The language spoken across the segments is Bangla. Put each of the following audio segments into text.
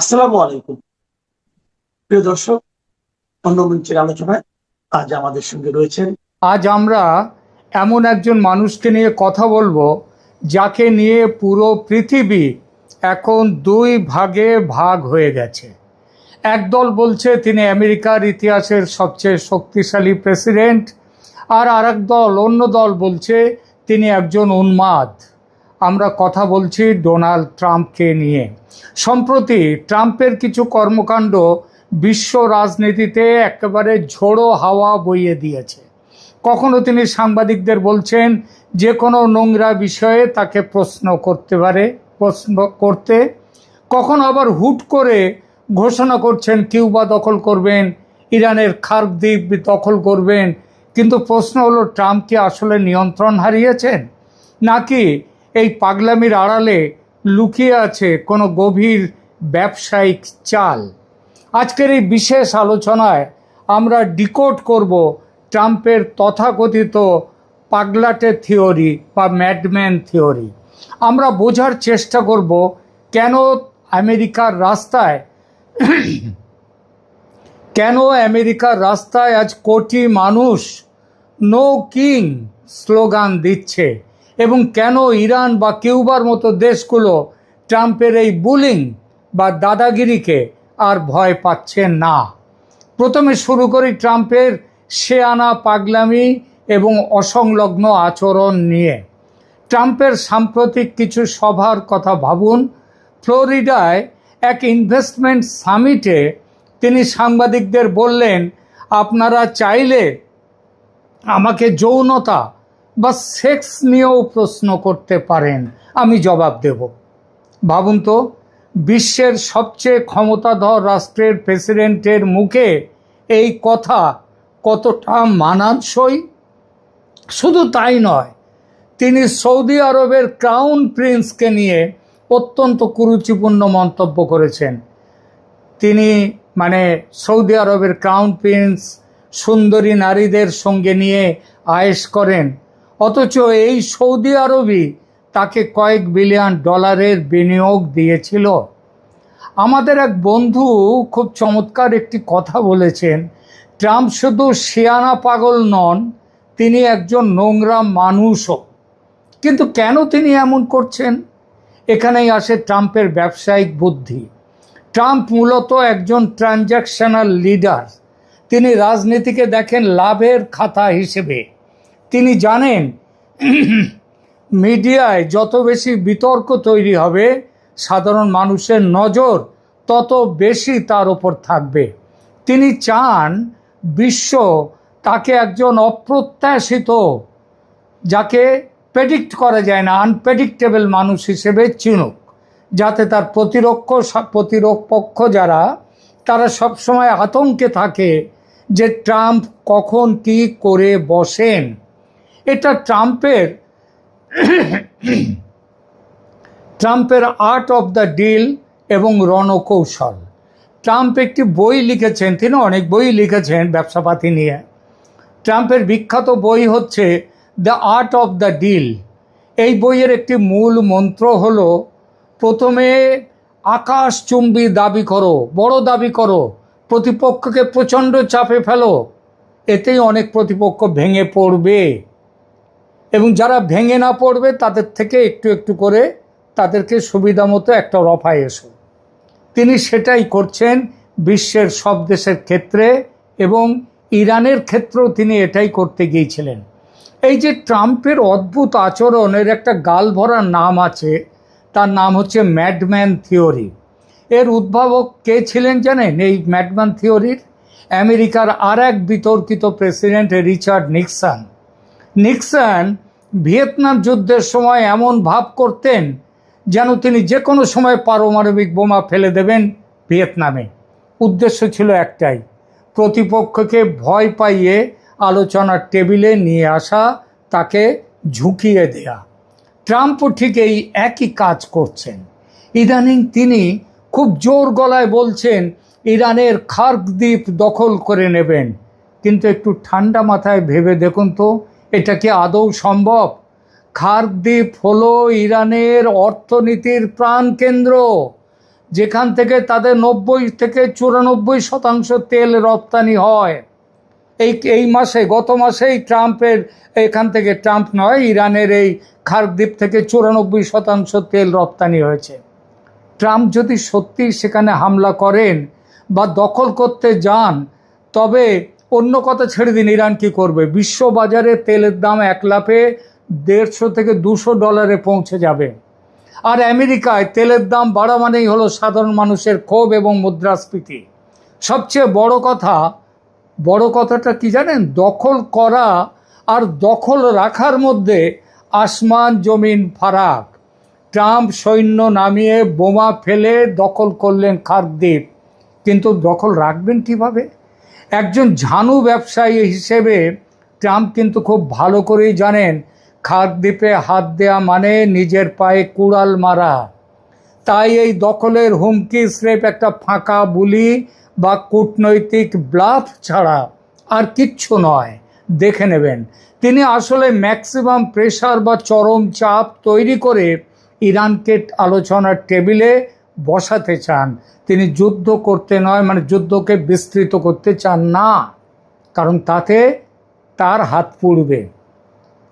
আসসালামু আলাইকুম। প্রিয় দর্শক, অন্য মঞ্চের আলোচনায় আজ আমাদের সঙ্গে রয়েছেন। আজ আমরা এমন একজন মানুষকে নিয়ে কথা বলবো যাকে নিয়ে পুরো পৃথিবী এখন দুই ভাগে ভাগ হয়ে গেছে। একদল বলছে তিনি আমেরিকার ইতিহাসের সবচেয়ে শক্তিশালী প্রেসিডেন্ট, আর অন্য দল বলছে তিনি একজন উন্মাদ। আমরা কথা বলছি ডোনাল্ড ট্রাম্পকে নিয়ে। সম্প্রতি ট্রাম্পের কিছু কর্মকাণ্ড বিশ্ব রাজনীতিতে একেবারে ঝোড়ো হাওয়া বইয়ে দিয়েছে। কখনো তিনি সাংবাদিকদের বলছেন যে কোনো নোংরা বিষয়ে তাকে প্রশ্ন করতে, কখনো আবার হুট করে ঘোষণা করছেন কিউবা দখল করবেন, ইরানের খার্ক দ্বীপ দখল করবেন। কিন্তু প্রশ্ন হলো, ট্রাম্প কি আসলে নিয়ন্ত্রণ হারিয়েছেন, নাকি এই পাগলামির আড়ালে লুকিয়ে আছে কোনো গভীর ব্যবসায়িক চাল? আজকের এই বিশেষ আলোচনায় আমরা ডিকোড করব ট্রাম্পের তথাকথিত পাগলাটে থিওরি বা ম্যাডম্যান থিওরি। আমরা বোঝার চেষ্টা করব কেন আমেরিকার রাস্তায় আজ কোটি মানুষ নো কিং স্লোগান দিচ্ছে, এবং কেন ইরান বা কিউবার মতো দেশগুলো ট্রাম্পের এই বুলিং বা দাদাগিরিকে আর ভয় পাচ্ছে না। প্রথমে শুরু করি ট্রাম্পের শেয়ানা পাগলামি এবং অসংলগ্ন আচরণ নিয়ে। ট্রাম্পের সাম্প্রতিক কিছু সভার কথা ভাবুন। ফ্লোরিডায় এক ইনভেস্টমেন্ট সামিটে তিনি সাংবাদিকদের বললেন, আপনারা চাইলে আমাকে যৌনতা বা সেক্স নিয়েও প্রশ্ন করতে পারেন, আমি জবাব দেব। ভাবুন তো, বিশ্বের সবচেয়ে ক্ষমতাধর রাষ্ট্রের প্রেসিডেন্টের মুখে এই কথা কতটা মানানসই। শুধু তাই নয়, তিনি সৌদি আরবের ক্রাউন প্রিন্সকে নিয়ে অত্যন্ত কুরুচিপূর্ণ মন্তব্য করেছেন। তিনি সৌদি আরবের ক্রাউন প্রিন্স সুন্দরী নারীদের সঙ্গে নিয়ে আয়েশ করেন, অথচ এই সৌদি আরবই তাকে কয়েক বিলিয়ন ডলারের বিনিয়োগ দিয়েছিল। আমাদের এক বন্ধু খুব চমৎকার একটি কথা বলেছেন, ট্রাম্প শুধু শিয়ানা পাগল নন, তিনি একজন নোংরা মানুষও। কিন্তু কেন তিনি এমন করছেন? এখানেই আসে ট্রাম্পের ব্যবসায়িক বুদ্ধি। ট্রাম্প মূলত একজন ট্রানজ্যাকশনাল লিডার। তিনি রাজনীতিকে দেখেন লাভের খাতা হিসেবে। তিনি জানেন মিডিয়ায় যত বেশি বিতর্ক তৈরি হবে, সাধারণ মানুষের নজর তত বেশি তার ওপর থাকবে। তিনি চান বিশ্ব তাকে একজন অপ্রত্যাশিত, যাকে প্রেডিক্ট করা যায় না, আনপ্রেডিক্টেবল মানুষ হিসেবে চিনুক, যাতে তার প্রতিপক্ষ যারা, তারা সবসময় আতঙ্কে থাকে যে ট্রাম্প কখন কি করে বসেন। এটা ট্রাম্পের আর্ট অফ দ্য ডিল এবং রণকৌশল। ট্রাম্প একটি বই লিখেছেন, তিনি অনেক বই লিখেছেন ব্যবসাপাতি নিয়ে। ট্রাম্পের বিখ্যাত বই হচ্ছে the art of the deal. এই বইয়ের একটি মূল মন্ত্র হলো, প্রথমে আকাশচুম্বী দাবি করো, বড় দাবি করো, প্রতিপক্ষকে প্রচণ্ড চাপে ফেলো, এতেই অনেক প্রতিপক্ষ ভেঙে পড়বে, এবং যারা ভেঙে না পড়বে তাদের থেকে একটু একটু করে তাদেরকে সুবিধা মতো একটা রফায় এসো। তিনি সেটাই করছেন বিশ্বের সব দেশের ক্ষেত্রে, এবং ইরানের ক্ষেত্রেও তিনি এটাই করতে গিয়েছিলেন। এই যে ট্রাম্পের অদ্ভুত আচরণের একটা গালভরা নাম আছে, তার নাম হচ্ছে ম্যাডম্যান থিওরি। এর উদ্ভাবক কে ছিলেন জানেন? এই ম্যাডম্যান থিওরির আমেরিকার আর এক বিতর্কিত president Richard Nixon. Nixon Vietnam যুদ্ধের সময় এমন ভাব করতেন যেন তিনি যে কোনো সময় পারমাণবিক বোমা ফেলে দেবেন ভিয়েতনামে। উদ্দেশ্য ছিল একটাই, প্রতিপক্ষকে ভয় পাইয়ে আলোচনার টেবিলে নিয়ে আসা, তাকে ঝুঁকিয়ে দেয়া। ট্রাম্পও ঠিক এই একই কাজ করছেন। ইদানিং তিনি খুব জোর গলায় বলছেন ইরানের খার্ক দ্বীপ দখল করে নেবেন। কিন্তু একটু ঠান্ডা মাথায় ভেবে দেখুন তো, এটা কি আদৌ সম্ভব? খার্ক দ্বীপ হলো ইরানের অর্থনীতির প্রাণকেন্দ্র। যেখান থেকে তাদের 90 থেকে 94% তেল রপ্তানি হয়। এই মাসে, গত মাসেই ইরানের এই খার্কদ্বীপ থেকে 94% তেল রপ্তানি হয়েছে। ট্রাম্প যদি সত্যি সেখানে হামলা করেন বা দখল করতে যান, তবে অন্য কথা ছেড়ে দিন, ইরান কি করবে? বিশ্ববাজারে তেলের দাম এক লাফে $150 থেকে $200 পৌঁছে যাবে। আর আমেরিকায় তেলের দাম বাড়া মানেই হলো সাধারণ মানুষের ক্ষোভ এবং মুদ্রাস্ফীতি। সবচেয়ে বড় কথাটা কি জানেন? দখল করা আর দখল রাখার মধ্যে আসমান জমিন ফারাক। ট্রাম্প সৈন্য নামিয়ে বোমা ফেলে দখল করলেন খার্কদ্বীপ, কিন্তু দখল রাখবেন কিভাবে? একজন ঝানু ব্যবসায়ী হিসেবে ট্রাম্প কিন্তু খুব ভালো করেই জানেন খার্কদ্বীপে হাত দেয়া মানে নিজের পায়ে কুড়াল মারা। তাই এই দখলের হুমকি স্রেফ একটা ফাঁকা বুলি বা কূটনৈতিক ব্লাফ ছাড়া আর কিচ্ছু নয়। দেখে নেবেন, তিনি আসলে ম্যাক্সিমাম প্রেশার বা চরম চাপ তৈরি করে ইরানকে আলোচনার টেবিলে বসাতে চান। তিনি যুদ্ধ করতে নয়, যুদ্ধকে বিস্তৃত করতে চান না, কারণ তাতে তার হাত পুড়বে।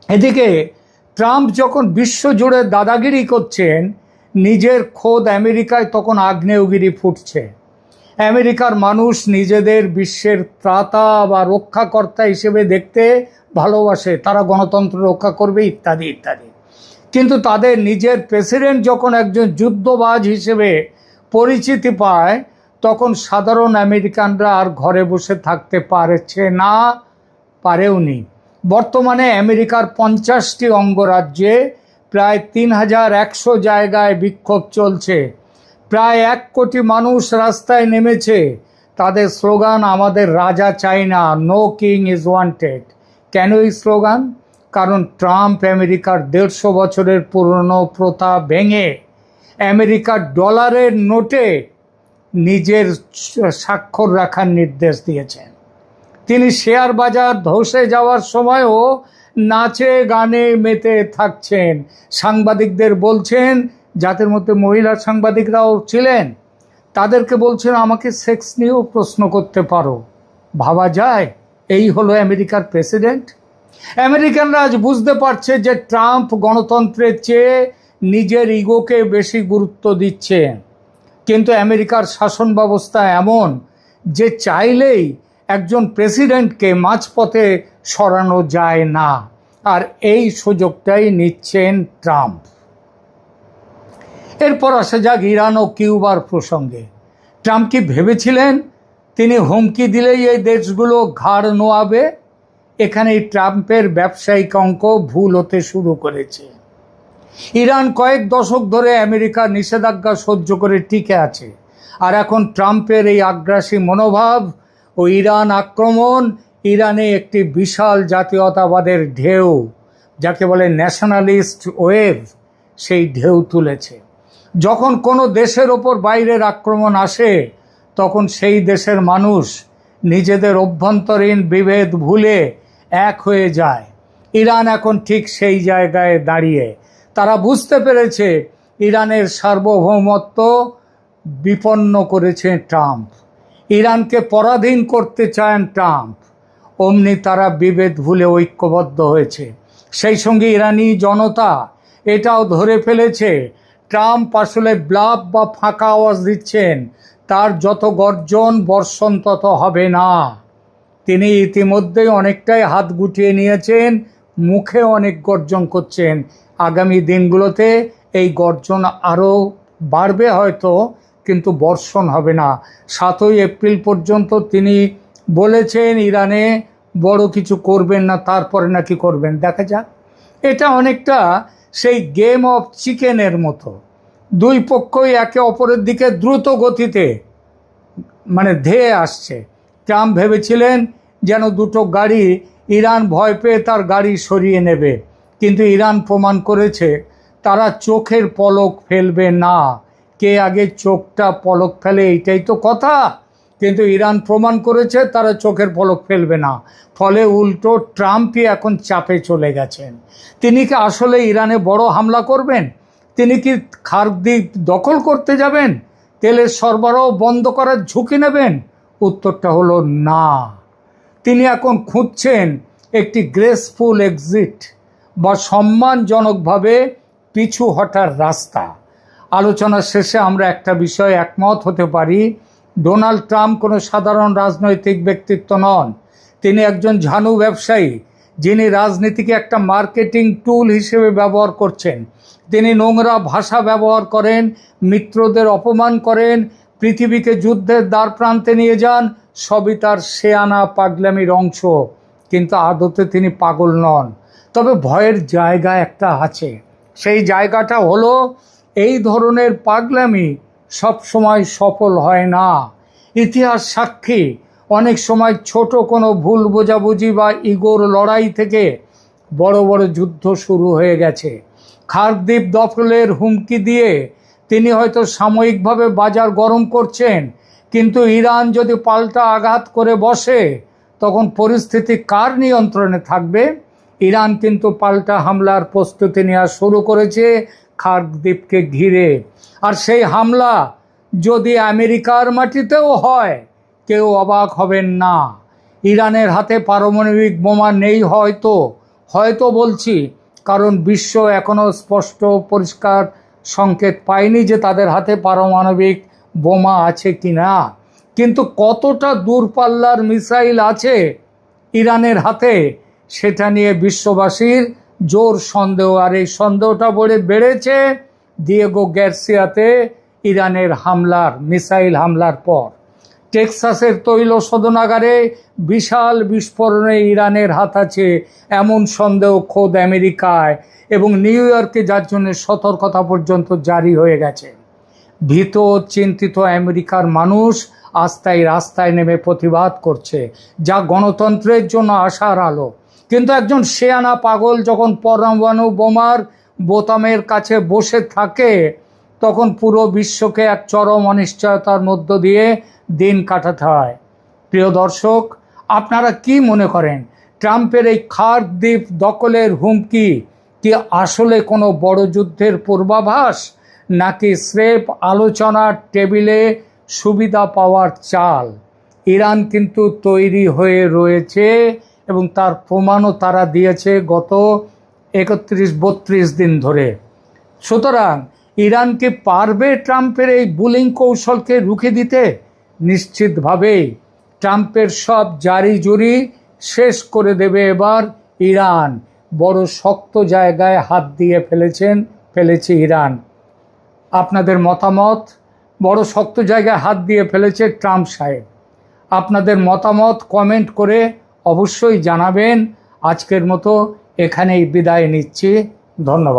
এদিকে ট্রাম্প যখন বিশ্বজুড়ে দাদাগিরি করছেন, নিজের খোদ আমেরিকায় তখন আগ্নেয়গিরি ফুটছে। আমেরিকার মানুষ নিজেদের বিশ্বের ত্রাতা বা রক্ষাকর্তা হিসেবে দেখতে ভালোবাসে, তারা গণতন্ত্র রক্ষা করবে ইত্যাদি ইত্যাদি। কিন্তু তাদের নিজের প্রেসিডেন্ট যখন একজন যুদ্ধবাজ হিসেবে পরিচিতি পায়, তখন সাধারণ আমেরিকানরা আর ঘরে বসে থাকতে পারছে না, পারেওনি। বর্তমানে আমেরিকার 50টি অঙ্গরাজ্যে প্রায় 3100 জায়গায় বিক্ষোভ চলছে। প্রায় 1 কোটি মানুষ রাস্তায় নেমেছে। তাদের স্লোগান, আমাদের রাজা চাই না, নো কিং ইজ ওয়ান্টেড। কেন এই স্লোগান? কারণ ট্রাম্প আমেরিকার 150 বছরের পুরনো প্রথা ভেঙে আমেরিকার ডলারের নোটে নিজের স্বাক্ষর রাখার নির্দেশ দিয়েছেন। তিনি শেয়ার বাজার ধসে যাওয়ার সময়ও নাচে গানে মেতে থাকছেন। সাংবাদিকদের বলছেন, যাদের মধ্যে মহিলা সাংবাদিকরাও ছিলেন, তাদেরকে বলছেন আমাকে সেক্স নিয়েও প্রশ্ন করতে পারো। ভাবা যায় এই হলো আমেরিকার প্রেসিডেন্ট। আমেরিকানরা আজ বুঝতে পারছে যে ট্রাম্প গণতন্ত্রের চেয়ে নিজের ইগোকে বেশি গুরুত্ব দিচ্ছে। কিন্তু আমেরিকার শাসন ব্যবস্থা এমন যে চাইলেই একজন প্রেসিডেন্টকে মাঝপথে সরানো যায় না, আর এই সুযোগটাই নিচ্ছেন ট্রাম্প। এরপর আসা যাক ইরান ও কিউবার প্রসঙ্গে। ট্রাম্প কি ভেবেছিলেন তিনি হুমকি দিলেই এই দেশগুলো ঘাড় নোয়াবে? এখানেই ট্রাম্পের ব্যবসায়িক অঙ্ক ভুল হতে শুরু করেছে। ইরান কয়েক দশক ধরে আমেরিকার নিষেধাজ্ঞা সহ্য করে টিকে আছে, আর এখন ট্রাম্পের এই আগ্রাসী মনোভাব ও ইরান আক্রমণ ইরানে একটি বিশাল জাতীয়তাবাদের ঢেউ, যাকে বলে ন্যাশনালিস্ট ওয়েভ, সেই ঢেউ তুলেছে। যখন কোনো দেশের ওপর বাইরের আক্রমণ আসে, তখন সেই দেশের মানুষ নিজেদের অভ্যন্তরীণ বিভেদ ভুলে এক হয়ে যায়। ইরান এখন ঠিক সেই জায়গায় দাঁড়িয়ে। তারা বুঝতে পেরেছে ইরানের সার্বভৌমত্ব বিপন্ন করেছে ট্রাম্প, ইরানকে পরাধীন করতে চান ট্রাম্প। অমনি তারা বিভেদ ভুলে ঐক্যবদ্ধ হয়েছে। সেই সঙ্গে ইরানি জনতা এটাও ধরে ফেলেছে ট্রাম্প আসলে ব্লাফ বা ফাঁকা আওয়াজ দিচ্ছেন, তার যত গর্জন বর্ষণ তত হবে না। তিনি ইতিমধ্যেই অনেকটাই হাত গুটিয়ে নিয়েছেন, মুখে অনেক গর্জন করছেন। আগামী দিনগুলোতে এই গর্জন আরও বাড়বে হয়তো, কিন্তু বর্ষণ হবে না। 7 এপ্রিল পর্যন্ত তিনি বলেছেন ইরানে বড় কিছু করবেন না, তারপরে নাকি করবেন, দেখা যাক। এটা অনেকটা সেই গেম অফ চিকেনের মতো। দুই পক্ষই একে অপরের দিকে দ্রুত গতিতে ধেয়ে আসছে। ট্রাম্প ভেবেছিলেন যেন দুটো গাড়ি, ইরান ভয় পেয়ে তার গাড়ি সরিয়ে নেবে, কিন্তু ইরান প্রমাণ করেছে তারা চোখের পলক ফেলবে না। কে আগে চোখটা পলক ফেলে এইটাই তো কথা, কিন্তু ইরান প্রমাণ করেছে তারা চোখের পলক ফেলবে না। ফলে উল্টো ট্রাম্পই এখন চাপে চলে গেছেন। তিনি কি আসলে ইরানে বড় হামলা করবেন? তিনি কি খার্কদ্বীপ দখল করতে যাবেন? তেলের সরবরাহ বন্ধ করার ঝুঁকি নেবেন? উত্তরটা হলো না। তিনি এখন খুঁজছেন একটি গ্রেসফুল এক্সিট বা সম্মানজনকভাবে পিছু হটার রাস্তা। আলোচনার শেষে আমরা একটা বিষয়ে একমত হতে পারি, ডোনাল্ড ট্রাম্প কোনো সাধারণ রাজনৈতিক ব্যক্তিত্ব নন। তিনি একজন ঝানু ব্যবসায়ী, যিনি রাজনীতিকে একটা মার্কেটিং টুল হিসেবে ব্যবহার করছেন। তিনি নোংরা ভাষা ব্যবহার করেন, মিত্রদের অপমান করেন, পৃথিবীকে যুদ্ধের দ্বার প্রান্তে নিয়ে যান। সবই তার শেয়ানা পাগলামির অংশ, কিন্তু আদতে তিনি পাগল নন। তবে ভয়ের জায়গা একটা আছে। সেই জায়গাটা হলো, এই ধরনের পাগলামি সবসময় সফল হয় না। ইতিহাস সাক্ষী, অনেক সময় ছোট কোনো ভুল বোঝাবুঝি বা ইগোর লড়াই থেকে বড় বড় যুদ্ধ শুরু হয়ে গেছে। খার্কিভ দখলের হুমকি দিয়ে তিনি হয়তো সাময়িকভাবে বাজার গরম করছেন, কিন্তু ইরান যদি পাল্টা আঘাত করে বসে, তখন পরিস্থিতি কার নিয়ন্ত্রণে থাকবে? ইরান কিন্তু পাল্টা হামলার প্রস্তুতি নেওয়া শুরু করেছে খার্কিভকে ঘিরে। আর সেই হামলা যদি আমেরিকার মাটিতেও হয়, কেউ অবাক হবেন না। ইরানের হাতে পারমাণবিক বোমা নেই হয়তো বলছি, কারণ বিশ্ব এখনও স্পষ্ট পরিষ্কার সংকেত পায়নি যে তাদের হাতে পারমাণবিক বোমা আছে কিনা। কিন্তু কতটা দূরপাল্লার মিসাইল আছে ইরানের হাতে, সেটা নিয়ে বিশ্ববাসীর জোর সন্দেহ। আর এই সন্দেহটা বেড়েছে দিয়েগো গার্সিয়াতে ইরানের মিসাইল হামলার পর। টেক্সাসের তৈল শোধনাগারে বিশাল বিস্ফোরণে ইরানের হাত আছে, এমন সন্দেহ খোদ আমেরিকায় এবং নিউ ইয়র্কে, যার জন্য সতর্কতা পর্যন্ত জারি হয়ে গেছে। ভীত চিন্তিত আমেরিকার মানুষ আজ তাই রাস্তায় নেমে প্রতিবাদ করছে, যা গণতন্ত্রের জন্য আশার আলো। কিন্তু একজন শেয়ানা পাগল যখন পরমাণু বোমার বোতামের কাছে বসে থাকে, তখন পুরো বিশ্বকে এক চরম অনিশ্চয়তার মধ্য দিয়ে দিন কাটাতে হয়। প্রিয় দর্শক, আপনারা কি মনে করেন, ট্রাম্পের এই খার্কিভ দখলের হুমকি কি আসলে কোনো বড় যুদ্ধের পূর্বাভাস, নাকি স্রেফ আলোচনার টেবিলে সুবিধা পাওয়ার চাল? ইরান কিন্তু তৈরি হয়ে রয়েছে এবং তার প্রমাণও তারা দিয়েছে গত 31-32 দিন ধরে। সুতরাং ইরান কি পারবে ট্রাম্পের এই বুলিং কৌশলকে রুখে দিতে? নিশ্চিতভাবেই ট্রাম্পের সব জারি-জুরি শেষ করে দেবে এবার ইরান। বড় শক্ত জায়গায় হাত দিয়ে ফেলেছে ইরান। আপনাদের মতামত? বড় শক্ত জায়গায় হাত দিয়ে ফেলেছে ট্রাম্প সাহেব। আপনাদের মতামত কমেন্ট করে অবশ্যই জানাবেন। আজকের মতো এখানেই বিদায় নিচ্ছি। ধন্যবাদ।